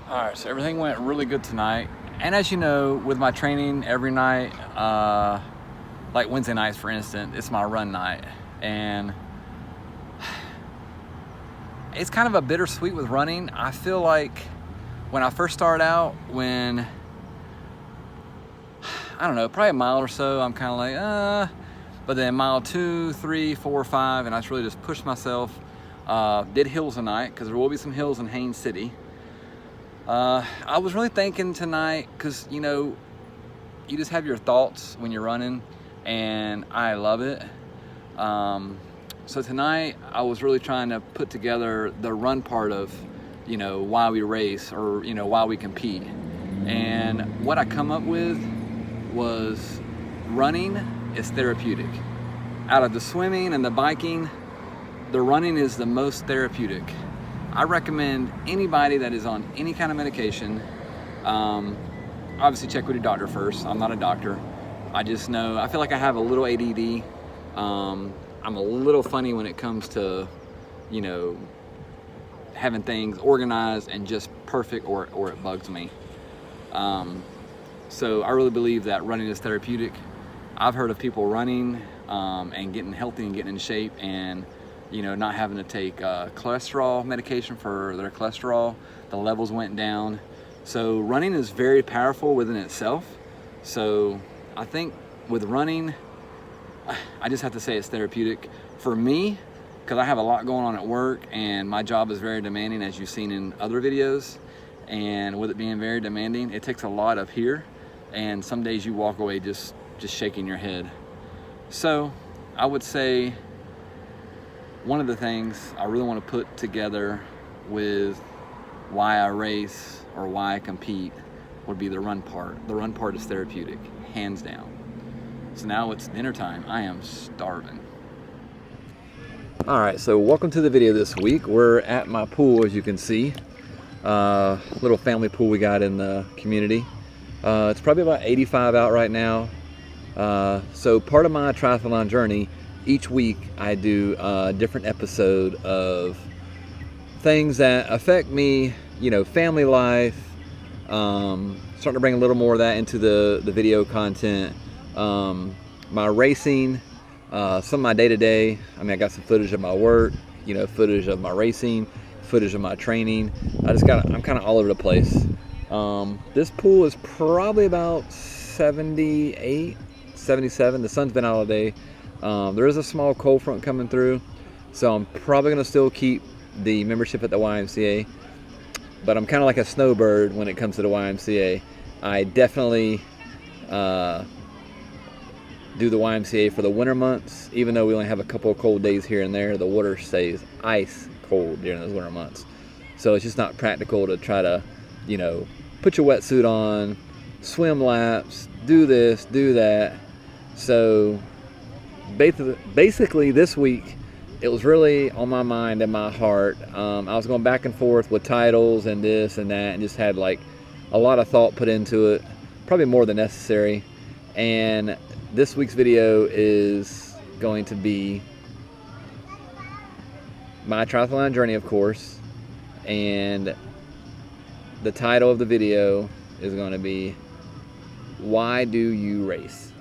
All right, so everything went really good tonight. And as you know, with my training every night, like Wednesday nights, for instance, it's my run night. And it's kind of a bittersweet with running. I feel like when I first started out, I don't know, probably a mile or so, I'm kind of like, but then mile 2, 3, 4, 5, and I just really just pushed myself. Did hills tonight, because there will be some hills in Haines City. I was really thinking tonight, because you know, you just have your thoughts when you're running, and I love it. So tonight I was really trying to put together the run part of, you know, why we race, or you know, why we compete. And what I come up with was running is therapeutic. Out of the swimming and the biking, the running is the most therapeutic. I recommend anybody that is on any kind of medication, obviously check with your doctor first. I'm not a doctor. I just know, I feel like I have a little ADD. I'm a little funny when it comes to, you know, having things organized and just perfect, or it bugs me. So I really believe that running is therapeutic. I've heard of people running and getting healthy and getting in shape, and you know, not having to take cholesterol medication for their cholesterol. The levels went down. So running is very powerful within itself. So I think with running, I just have to say it's therapeutic. For me, because I have a lot going on at work and my job is very demanding, as you've seen in other videos. And with it being very demanding, it takes a lot of here. And some days you walk away just shaking your head. So I would say, one of the things I really want to put together with why I race or why I compete would be the run part. The run part is therapeutic, hands down. So now it's dinner time. I am starving. All right, so welcome to the video this week. We're at my pool, as you can see. Little family pool we got in the community. It's probably about 85 out right now. So part of my triathlon journey, each week I do a different episode of things that affect me, you know, family life, starting to bring a little more of that into the video content, my racing, some of my day-to-day. I mean, I got some footage of my work, you know, footage of my racing, footage of my training. I'm kind of all over the place. This pool is probably about 78, 77. The sun's been out all day. There is a small cold front coming through, so I'm probably going to still keep the membership at the YMCA, but I'm kind of like a snowbird when it comes to the YMCA. I definitely do the YMCA for the winter months. Even though we only have a couple of cold days here and there, the water stays ice cold during those winter months. So it's just not practical to try to, you know, put your wetsuit on, swim laps, do this, do that. So basically this week, it was really on my mind and my heart. I was going back and forth with titles and this and that, and just had like a lot of thought put into it, probably more than necessary. And this week's video is going to be my triathlon journey, of course, and the title of the video is going to be, why do you race?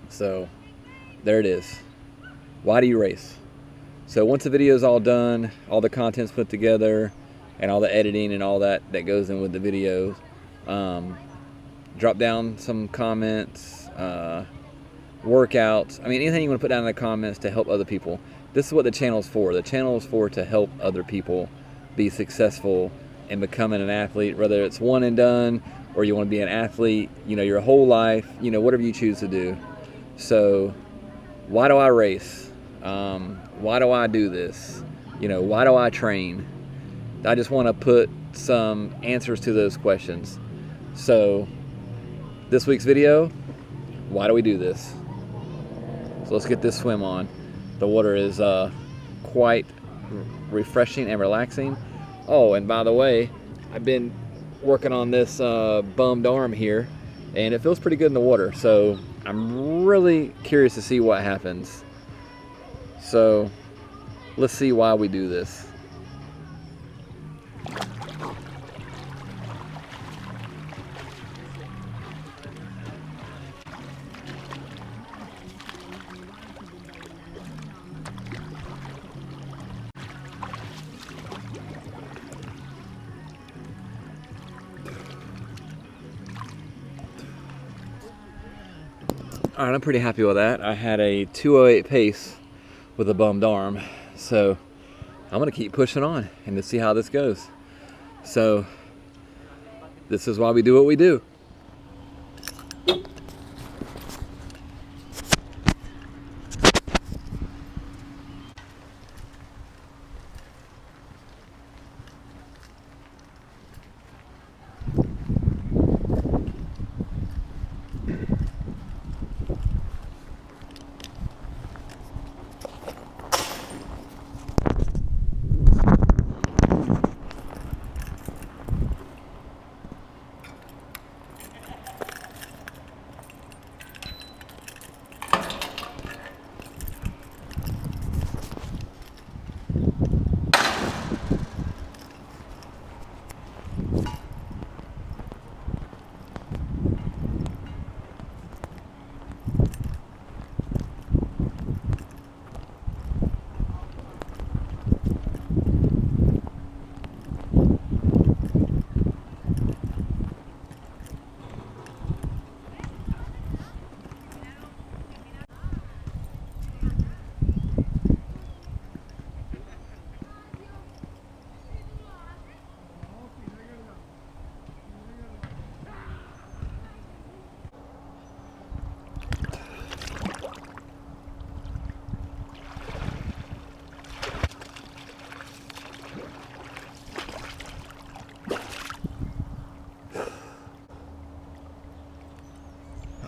So there it is. Why do you race? So once the video is all done, all the content's put together, and all the editing and all that goes in with the videos, drop down some comments, workouts. I mean, anything you want to put down in the comments to help other people. This is what the channel is for. The channel is for to help other people be successful in becoming an athlete, whether it's one and done or you want to be an athlete, you know, your whole life, you know, whatever you choose to do. So why do I race? Why do I do this? You know, why do I train? I just want to put some answers to those questions. So this week's video, why do we do this? So let's get this swim on. The water is quite refreshing and relaxing. Oh, and by the way, I've been working on this bummed arm here, and it feels pretty good in the water. So I'm really curious to see what happens. So let's see why we do this. All right, I'm pretty happy with that. I had a 2:08 pace with a bummed arm, so I'm gonna keep pushing on and to see how this goes. So this is why we do what we do.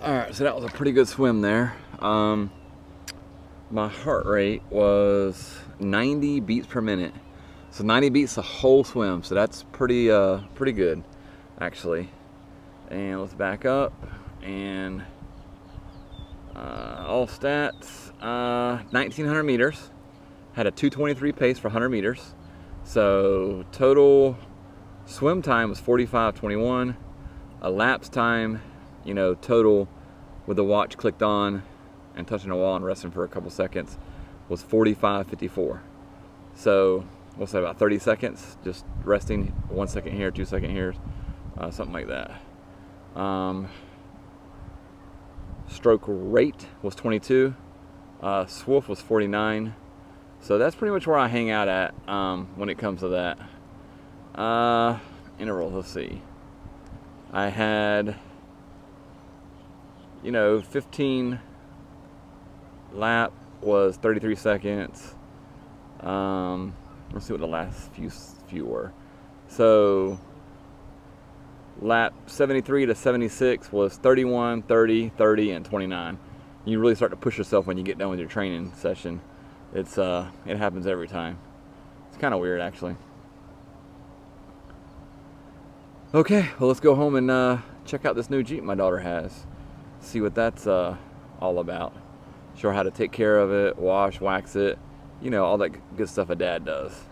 Alright, so that was a pretty good swim there. My heart rate was 90 beats per minute. So 90 beats the whole swim, so that's pretty good, actually. And let's back up, and all stats, 1900 meters. Had a 2:23 pace for 100 meters. So total swim time was 45:21. A lapse time, you know, total with the watch clicked on and touching a wall and resting for a couple seconds was 45:54. So we'll say about 30 seconds, just resting, 1 second here, 2 second here, something like that. Stroke rate was 22. Swoof was 49. So that's pretty much where I hang out at when it comes to that. Intervals, let's see. I had, you know, 15 lap was 33 seconds. Let's see what the last few were. So lap 73 to 76 was 31, 30, 30, and 29. You really start to push yourself when you get done with your training session. It happens every time. It's kind of weird, actually. Okay, well, let's go home and check out this new Jeep my daughter has. See what that's all about. Show her how to take care of it, wash, wax it, you know, all that good stuff a dad does.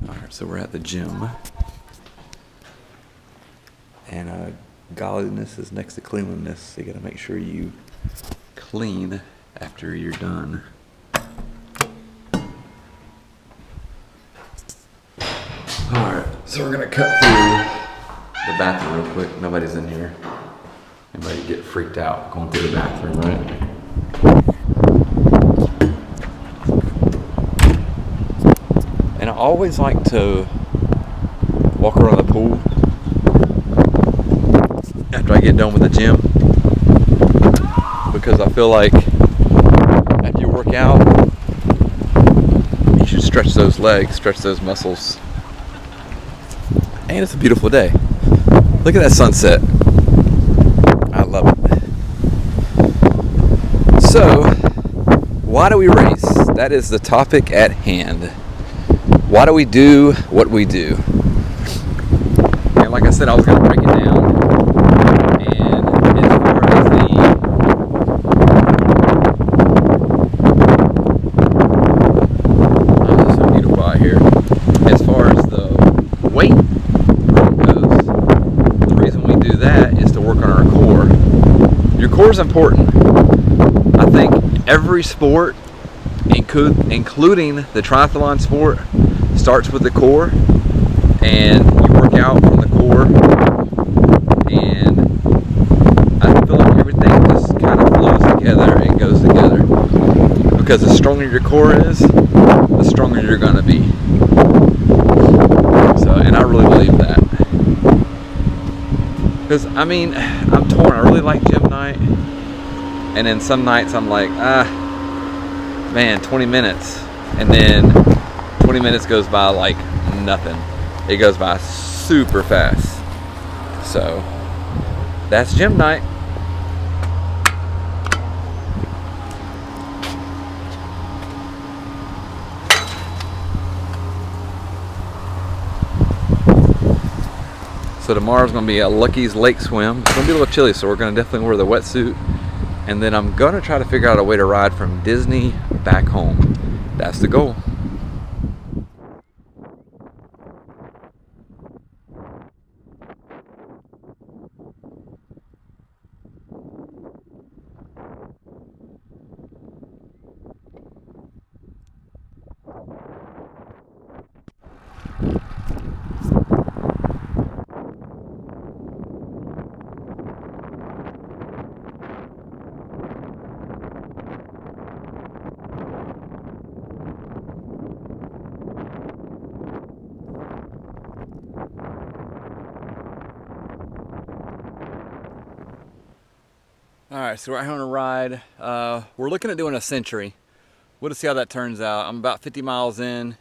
Alright, so we're at the gym. And godliness is next to cleanliness, so you gotta make sure you clean after you're done. Alright, so we're gonna cut through the bathroom real quick. Nobody's in here. Anybody get freaked out going through the bathroom, right? And I always like to walk around the pool after I get done with the gym, because I feel like after you work out, you should stretch those legs, stretch those muscles. And it's a beautiful day. Look at that sunset. I love it. So, why do we race? That is the topic at hand. Why do we do what we do? And like I said, I was going to break it down. And as far as it's so beautiful out here. As far as the weight room goes, the reason we do that is to work on our core. Your core is important. I think every sport including the triathlon sport, starts with the core, and you work out from the core, and I feel like everything just kind of flows together and goes together, because the stronger your core is, the stronger you're going to be. So, and I really believe that, because I mean, I'm torn. I really like gym night, and then some nights I'm like, man, 20 minutes, and then 20 minutes goes by like nothing. It goes by super fast. So that's gym night. So tomorrow's gonna be a Lucky's Lake swim. It's gonna be a little chilly, so we're gonna definitely wear the wetsuit. And then I'm gonna try to figure out a way to ride from Disney back home. That's the goal. Alright, so we're out here on a ride. We're looking at doing a century. We'll just see how that turns out. I'm about 50 miles in.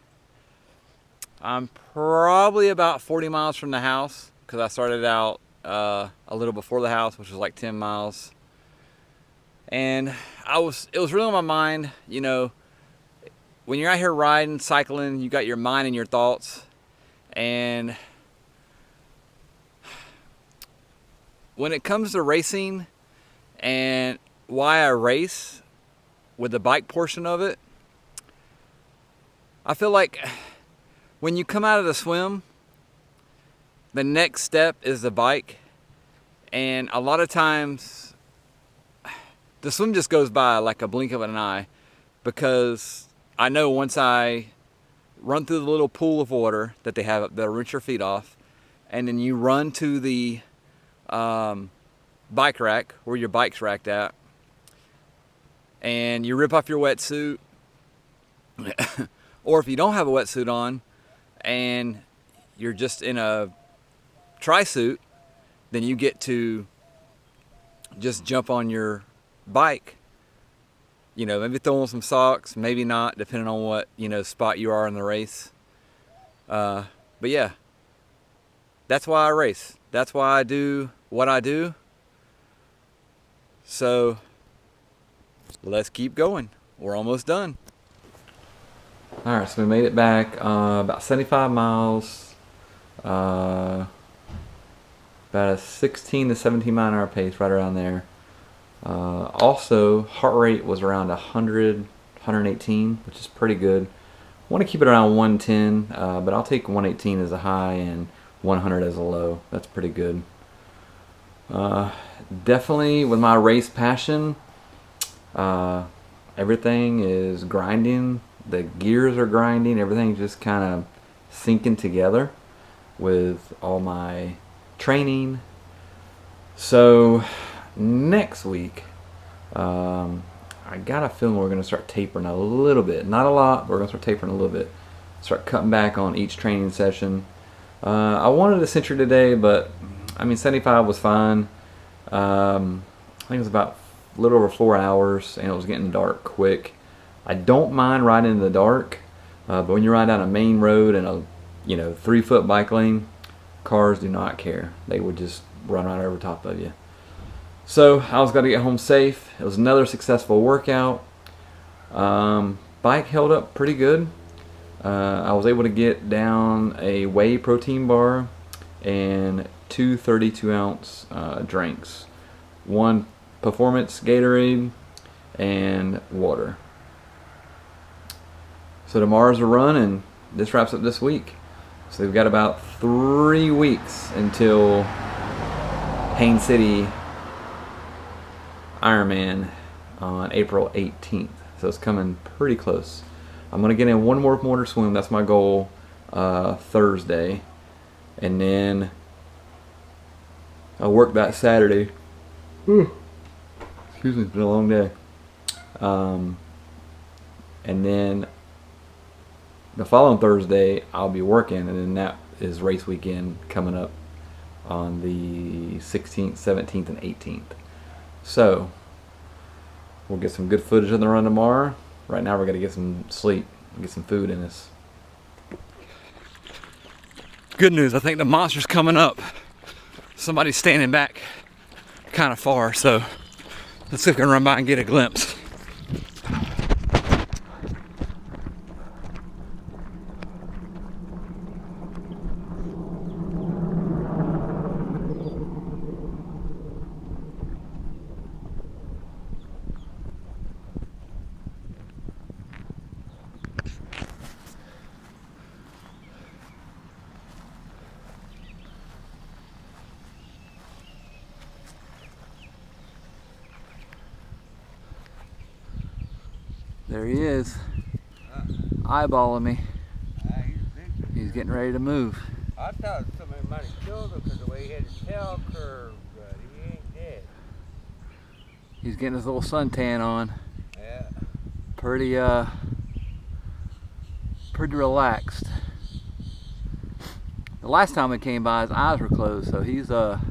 I'm probably about 40 miles from the house, because I started out a little before the house, which was like 10 miles. And it was really on my mind, you know, when you're out here riding, cycling, you got your mind and your thoughts. And when it comes to racing, and why I race with the bike portion of it, I feel like when you come out of the swim, the next step is the bike. And a lot of times the swim just goes by like a blink of an eye, because I know once I run through the little pool of water that they have up there, rinse your feet off, and then you run to the bike rack where your bike's racked at, and you rip off your wetsuit, or if you don't have a wetsuit on and you're just in a tri-suit, then you get to just jump on your bike, you know, maybe throw on some socks, maybe not, depending on what, you know, spot you are in the race. But yeah, that's why I race. That's why I do what I do. So let's keep going. We're almost done. All right, so we made it back about 75 miles, about a 16 to 17 mile an hour pace, right around there. Also, heart rate was around 100, 118, which is pretty good. I want to keep it around 110, but I'll take 118 as a high and 100 as a low. That's pretty good. Definitely with my race passion, everything is grinding. The gears are grinding. Everything's just kind of syncing together with all my training. So next week, I got a feeling we're going to start tapering a little bit. Not a lot, but we're going to start tapering a little bit. Start cutting back on each training session. I wanted a century today, but I mean 75 was fine. I think it was about a little over 4 hours, and it was getting dark quick. I don't mind riding in the dark, but when you ride down a main road and a 3-foot bike lane, cars do not care. They would just run right over top of you. So I was going to get home safe. It was another successful workout. Bike held up pretty good. I was able to get down a whey protein bar and 2 32-ounce drinks. 1 performance Gatorade and water. So tomorrow's a run, and this wraps up this week. So we've got about 3 weeks until Haines City Ironman on April 18th. so it's coming pretty close. I'm gonna get in one more mortar swim. That's my goal, Thursday, and then I'll work that Saturday. Excuse me, it's been a long day. And then the following Thursday I'll be working, and then that is race weekend coming up on the 16th, 17th, and 18th. So we'll get some good footage of the run tomorrow. Right now we're gonna get some sleep, get some food in us. Good news, I think the monster's coming up. Somebody's standing back kind of far, so let's see if we can run by and get a glimpse. There he is, eyeballing me. He's getting ready to move. I thought somebody might have killed him because the way he had his tail curved, but he ain't dead. He's getting his little suntan on. Yeah. Pretty relaxed. The last time he came by, his eyes were closed, so he's well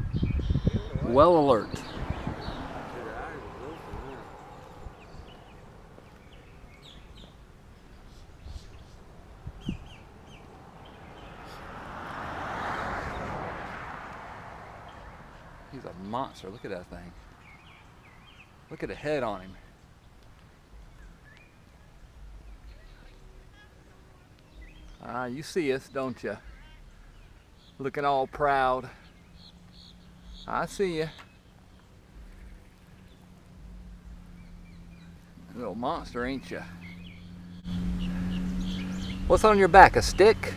alert. He's a monster. Look at that thing. Look at the head on him. You see us, don't you? Looking all proud. I see you. Little monster, ain't you? What's on your back? A stick?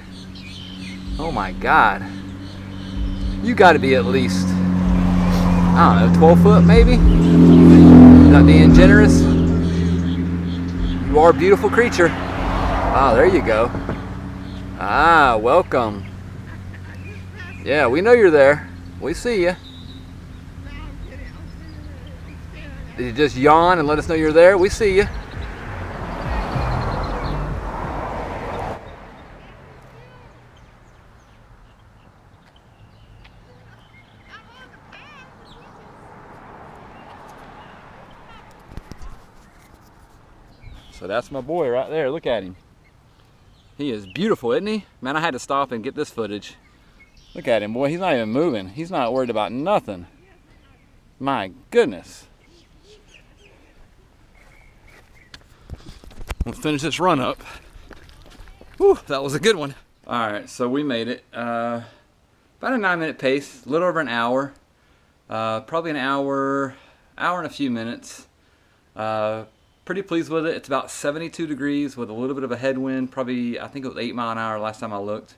Oh my God. You gotta be at least, I don't know, 12 foot maybe? Not being generous? You are a beautiful creature. Ah, there you go. Ah, welcome. Yeah, we know you're there. We see you. Did you just yawn and let us know you're there? We see you. So that's my boy right there. Look at him. He is beautiful, isn't he? Man, I had to stop and get this footage. Look at him, boy. He's not even moving. He's not worried about nothing. My goodness. Let's finish this run up. Whew, that was a good one. All right, so we made it. About a 9-minute pace, a little over an hour. Probably an hour and a few minutes. Pretty pleased with it. It's about 72 degrees with a little bit of a headwind. Probably, I think it was 8 miles an hour last time I looked.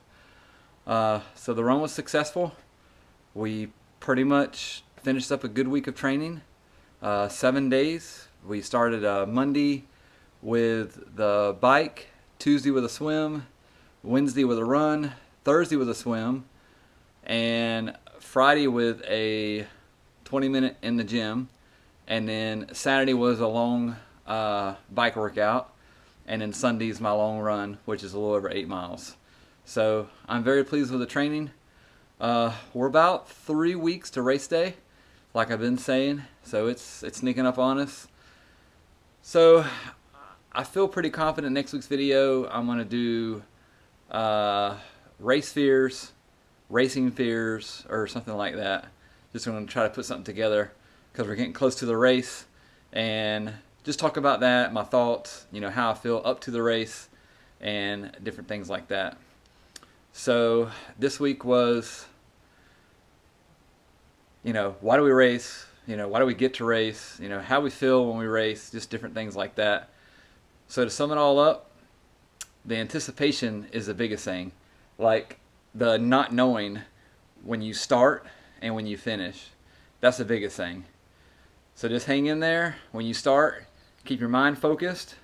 So the run was successful. We pretty much finished up a good week of training. 7 days. We started Monday with the bike, Tuesday with a swim, Wednesday with a run, Thursday with a swim, and Friday with a 20-minute in the gym. And then Saturday was a long bike workout, and then Sunday's my long run, which is a little over 8 miles. So I'm very pleased with the training. We're about 3 weeks to race day, like I've been saying, so it's sneaking up on us. So I feel pretty confident next week's video I'm going to do race fears, racing fears, or something like that. Just going to try to put something together because we're getting close to the race, and just talk about that, my thoughts, you know, how I feel up to the race, and different things like that. So this week was, you know, why do we race? You know, why do we get to race? You know, how we feel when we race, just different things like that. So to sum it all up, the anticipation is the biggest thing. Like the not knowing when you start and when you finish. That's the biggest thing. So just hang in there when you start. Keep your mind focused,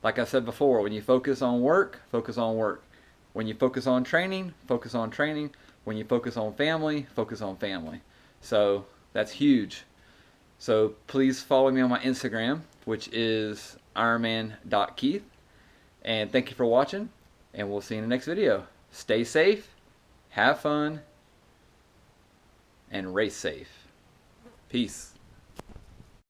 like I said before, when you focus on work, focus on work. When you focus on training, focus on training. When you focus on family, focus on family. So that's huge. So please follow me on my Instagram, which is ironman.keith. And thank you for watching, and we'll see you in the next video. Stay safe, have fun, and race safe. Peace.